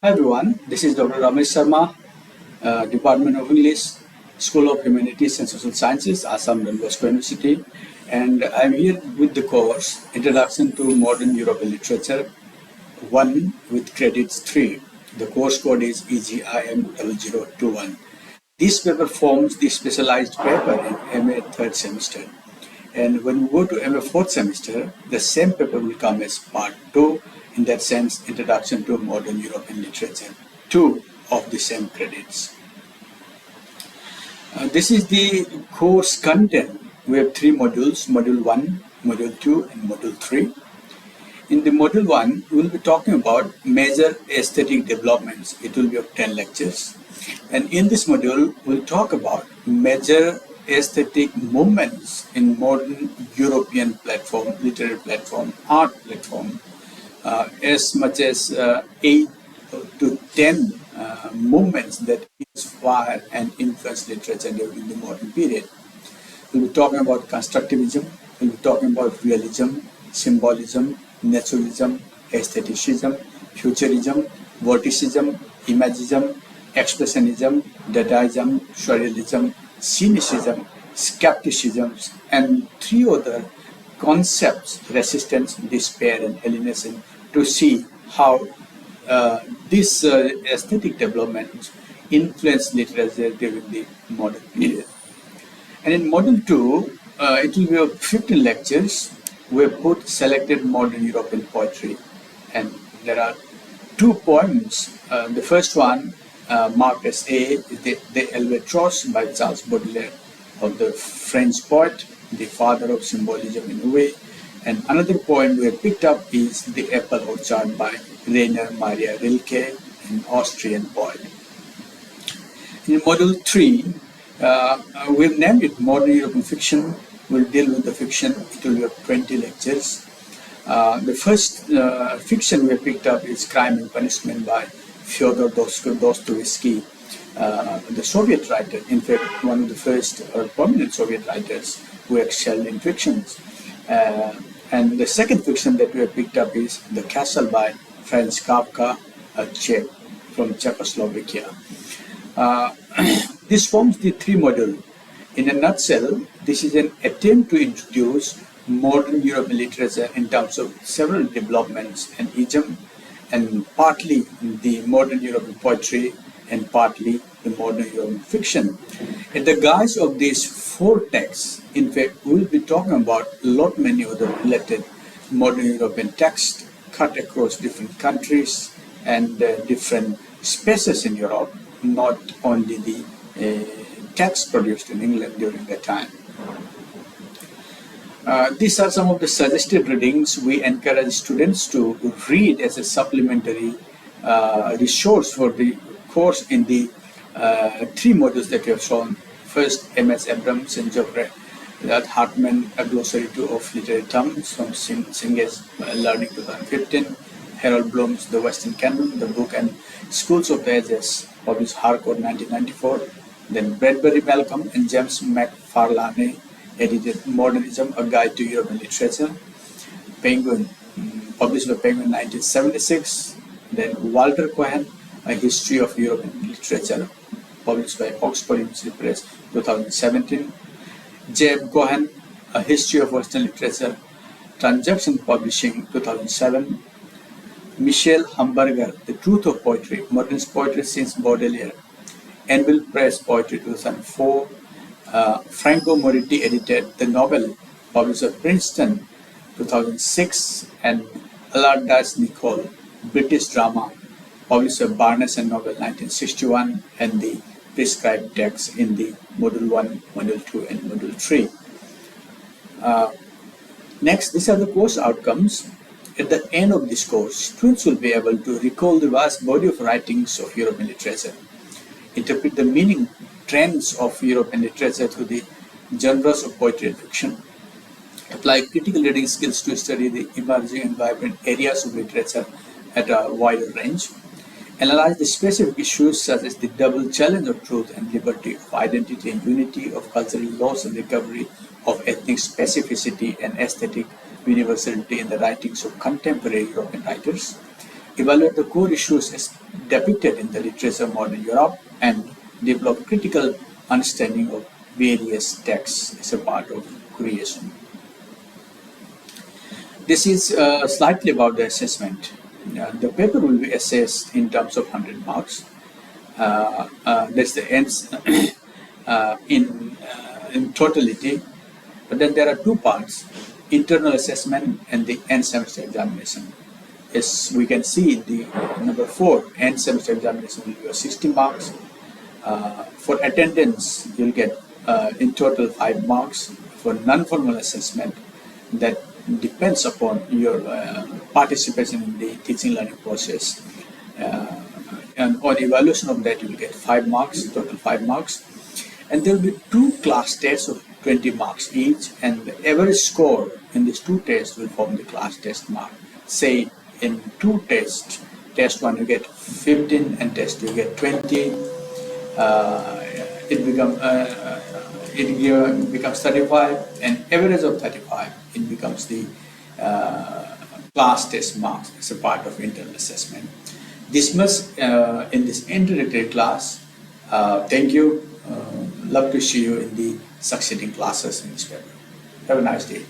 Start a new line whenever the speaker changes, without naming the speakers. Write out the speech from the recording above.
Hi everyone, this is Dr. Ramesh Sharma, Department of English, School of Humanities and Social Sciences, Assam Don Bosco University, and I'm here with the course Introduction to Modern European Literature 1 with credits 3. The course code is EGIM 0021. This paper forms the specialized paper in MA third semester. And when we go to MA fourth semester, the same paper will come as part 2, in that sense, Introduction to Modern European Literature, 2 of the same credits. This is the course content. We have 3 modules, Module 1, Module 2, and Module 3. In the Module 1, we will be talking about major aesthetic developments. It will be of 10 lectures. And in this module, we'll talk about major aesthetic movements in modern European platform, literary platform, art platform, as much as 8 to 10 movements that inspire and influence literature during the modern period. We'll be talking about constructivism, we'll be talking about realism, symbolism, naturalism, aestheticism, futurism, vorticism, imagism, expressionism, dadaism, surrealism, cynicism, skepticism, and 3 other concepts, resistance, despair, and alienation, to see how this aesthetic development influenced literature during the modern period. And in Module 2, it will be of 15 lectures. We have put selected modern European poetry, and there are 2 poems. The first one, marked as A, is the Albatross by Charles Baudelaire, of the French poet, the father of symbolism in a way. And another poem we have picked up is The Apple Orchard by Rainer Maria Rilke, an Austrian poet. In Module 3, we've named it Modern European Fiction. We'll deal with the fiction. It will be of 20 lectures. The first fiction we have picked up is Crime and Punishment by Fyodor Dostoevsky, the Soviet writer, in fact, one of the first prominent Soviet writers who excelled in fictions. And the second fiction that we have picked up is The Castle by Franz Kafka, a Czech from Czechoslovakia. This forms the 3 module. In a nutshell, this is an attempt to introduce modern European literature in terms of several developments and isms, and partly the modern European poetry and partly the modern European fiction. In the guise of these 4 texts, in fact, we'll be talking about many other related modern European texts cut across different countries and different spaces in Europe, not only the texts produced in England during that time. These are some of the suggested readings we encourage students to read as a supplementary resource for the course in the 3 modules that we have shown. First, M.S. Abrams and Geoffrey Hartman, A Glossary of Literary Terms from Singe's Learning 2015. Harold Bloom's The Western Canon, the book, and Schools of the Ages, published Harcourt 1994. Then Bradbury Malcolm and James McFarlane edited Modernism, A Guide to European Literature. Penguin, published by Penguin 1976. Then Walter Cohen, A History of European Literature, published by Oxford University Press 2017. J.F. Cohen, A History of Western Literature, Transaction Publishing 2007. Michel Hamburger, The Truth of Poetry, Modernist Poetry Since Baudelaire, Anvil Press Poetry 2004. Franco Moretti edited The Novel, published by Princeton 2006. And Alardas Nicole, British Drama, published by Barnes and Noble 1961, and the prescribed text in the Module 1, Module 2, and Module 3. Next, these are the course outcomes. At the end of this course, students will be able to recall the vast body of writings of European literature, interpret the meaning trends of European literature through the genres of poetry and fiction, apply critical reading skills to study the emerging and vibrant areas of literature at a wider range, analyze the specific issues such as the double challenge of truth and liberty, of identity and unity, of cultural loss and recovery, of ethnic specificity and aesthetic universality in the writings of contemporary European writers, evaluate the core issues as depicted in the literature model Europe, and develop critical understanding of various texts as a part of creation. This is slightly about the assessment. The paper will be assessed in terms of 100 marks. That's the ends in totality. But then there are two parts: internal assessment and the end semester examination. As we can see in the number 4, end semester examination will be 60 marks. For attendance, you'll get in total 5 marks. For non-formal assessment, that depends upon your participation in the teaching learning process. And on evaluation of that, you will get 5 marks, total 5 marks. And there will be 2 class tests of 20 marks each, and the average score in these 2 tests will form the class test mark. Say in 2 tests, test 1 you get 15 and test 2 you get 20. It becomes 35, and average of 35, it becomes the class test marks as a part of internal assessment. This much in this introductory class. Thank you. Love to see you in the succeeding classes in this paper. Have a nice day.